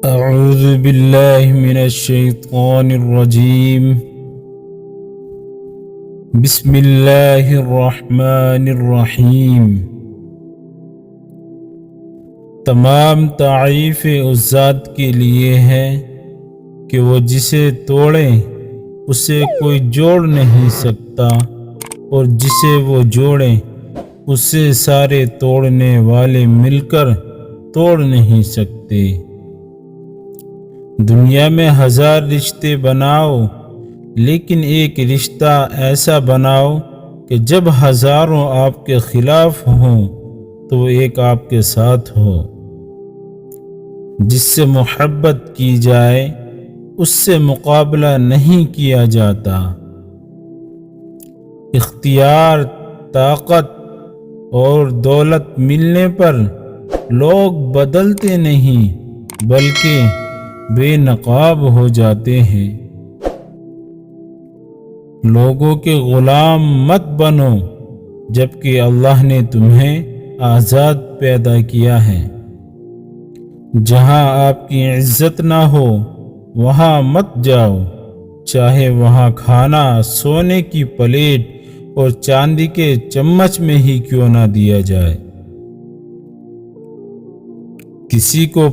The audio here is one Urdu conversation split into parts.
أعوذ بالله من الشيطان الرجيم بسم الله الرحمن الرحیم۔ تمام تعریفیں اس ذات کے لیے ہے کہ وہ جسے توڑے اسے کوئی جوڑ نہیں سکتا، اور جسے وہ جوڑے اسے سارے توڑنے والے مل کر توڑ نہیں سکتے۔ دنیا میں 1000 رشتے بناؤ، لیکن ایک رشتہ ایسا بناؤ کہ جب ہزاروں آپ کے خلاف ہوں تو وہ ایک آپ کے ساتھ ہو۔ جس سے محبت کی جائے اس سے مقابلہ نہیں کیا جاتا۔ اختیار، طاقت اور دولت ملنے پر لوگ بدلتے نہیں بلکہ بے نقاب ہو جاتے ہیں۔ لوگوں کے غلام مت بنو جبکہ اللہ نے تمہیں آزاد پیدا کیا ہے۔ جہاں آپ کی عزت نہ ہو وہاں مت جاؤ، چاہے وہاں کھانا سونے کی پلیٹ اور چاندی کے چمچ میں ہی کیوں نہ دیا جائے۔ کسی کو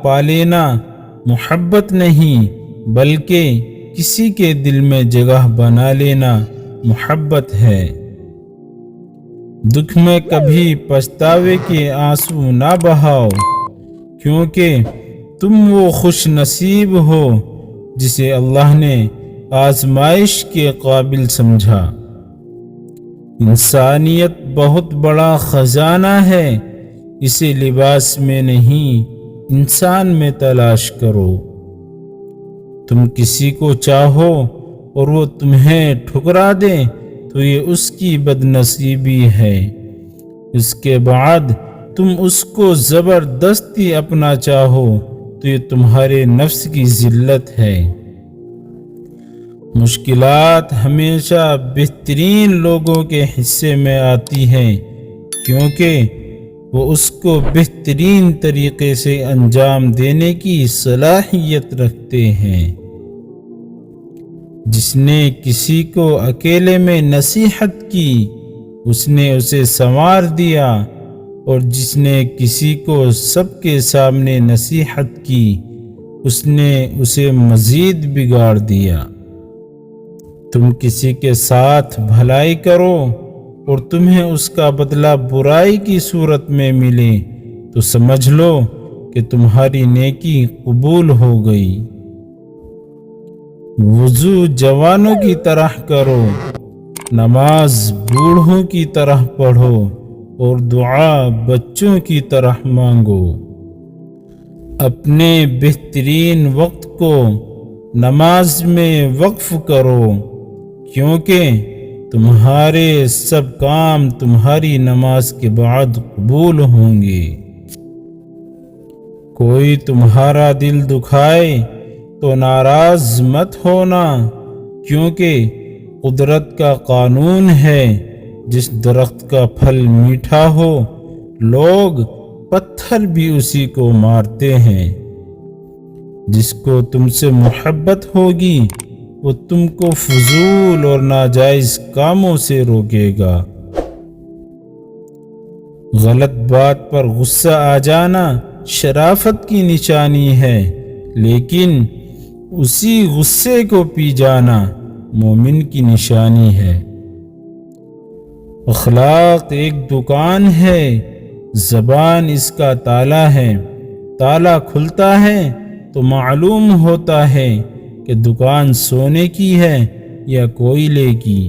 پالینا محبت نہیں بلکہ کسی کے دل میں جگہ بنا لینا محبت ہے۔ دکھ میں کبھی پچھتاوے کے آنسو نہ بہاؤ، کیونکہ تم وہ خوش نصیب ہو جسے اللہ نے آزمائش کے قابل سمجھا۔ انسانیت بہت بڑا خزانہ ہے، اسے لباس میں نہیں انسان میں تلاش کرو۔ تم کسی کو چاہو اور وہ تمہیں ٹھکرا دے تو یہ اس کی بد نصیبی ہے، اس کے بعد تم اس کو زبردستی اپنا چاہو تو یہ تمہارے نفس کی ذلت ہے۔ مشکلات ہمیشہ بہترین لوگوں کے حصے میں آتی ہیں، کیونکہ وہ اس کو بہترین طریقے سے انجام دینے کی صلاحیت رکھتے ہیں۔ جس نے کسی کو اکیلے میں نصیحت کی اس نے اسے سنوار دیا، اور جس نے کسی کو سب کے سامنے نصیحت کی اس نے اسے مزید بگاڑ دیا۔ تم کسی کے ساتھ بھلائی کرو اور تمہیں اس کا بدلہ برائی کی صورت میں ملے تو سمجھ لو کہ تمہاری نیکی قبول ہو گئی۔ وضو جوانوں کی طرح کرو، نماز بوڑھوں کی طرح پڑھو، اور دعا بچوں کی طرح مانگو۔ اپنے بہترین وقت کو نماز میں وقف کرو، کیونکہ تمہارے سب کام تمہاری نماز کے بعد قبول ہوں گے۔ کوئی تمہارا دل دکھائے تو ناراض مت ہونا، کیونکہ قدرت کا قانون ہے جس درخت کا پھل میٹھا ہو لوگ پتھر بھی اسی کو مارتے ہیں۔ جس کو تم سے محبت ہوگی وہ تم کو فضول اور ناجائز کاموں سے روکے گا۔ غلط بات پر غصہ آ جانا شرافت کی نشانی ہے، لیکن اسی غصے کو پی جانا مومن کی نشانی ہے۔ اخلاق ایک دکان ہے، زبان اس کا تالا ہے۔ تالا کھلتا ہے تو معلوم ہوتا ہے کہ دکان سونے کی ہے یا کوئلے کی۔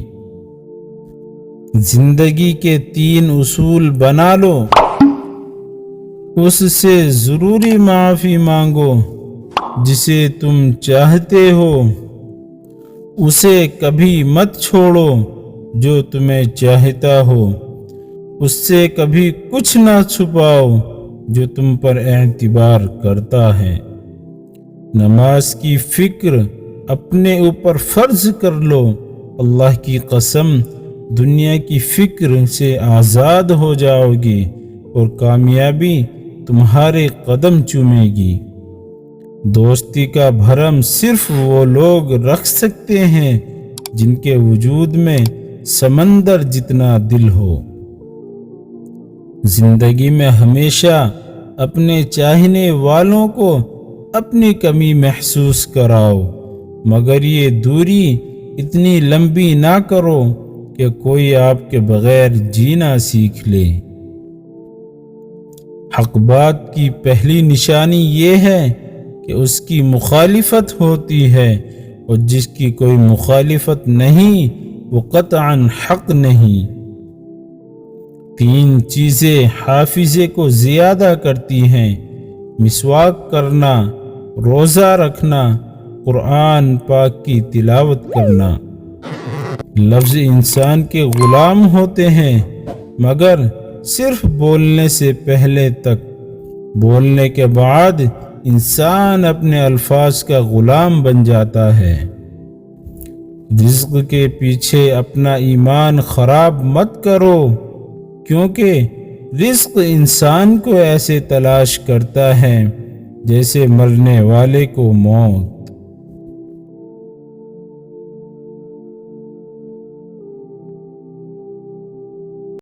زندگی کے 3 اصول بنا لو، اس سے ضروری معافی مانگو۔ جسے تم چاہتے ہو اسے کبھی مت چھوڑو، جو تمہیں چاہتا ہو اس سے کبھی کچھ نہ چھپاؤ جو تم پر اعتبار کرتا ہے۔ نماز کی فکر اپنے اوپر فرض کر لو، اللہ کی قسم دنیا کی فکر سے آزاد ہو جاؤ گے اور کامیابی تمہارے قدم چومے گی۔ دوستی کا بھرم صرف وہ لوگ رکھ سکتے ہیں جن کے وجود میں سمندر جتنا دل ہو۔ زندگی میں ہمیشہ اپنے چاہنے والوں کو اپنی کمی محسوس کراؤ، مگر یہ دوری اتنی لمبی نہ کرو کہ کوئی آپ کے بغیر جینا سیکھ لے۔ حق بات کی پہلی نشانی یہ ہے کہ اس کی مخالفت ہوتی ہے، اور جس کی کوئی مخالفت نہیں وہ قطعاً حق نہیں۔ 3 چیزیں حافظے کو زیادہ کرتی ہیں: مسواک کرنا، روزہ رکھنا، قرآن پاک کی تلاوت کرنا۔ لفظ انسان کے غلام ہوتے ہیں، مگر صرف بولنے سے پہلے تک۔ بولنے کے بعد انسان اپنے الفاظ کا غلام بن جاتا ہے۔ رزق کے پیچھے اپنا ایمان خراب مت کرو، کیونکہ رزق انسان کو ایسے تلاش کرتا ہے جیسے مرنے والے کو موت۔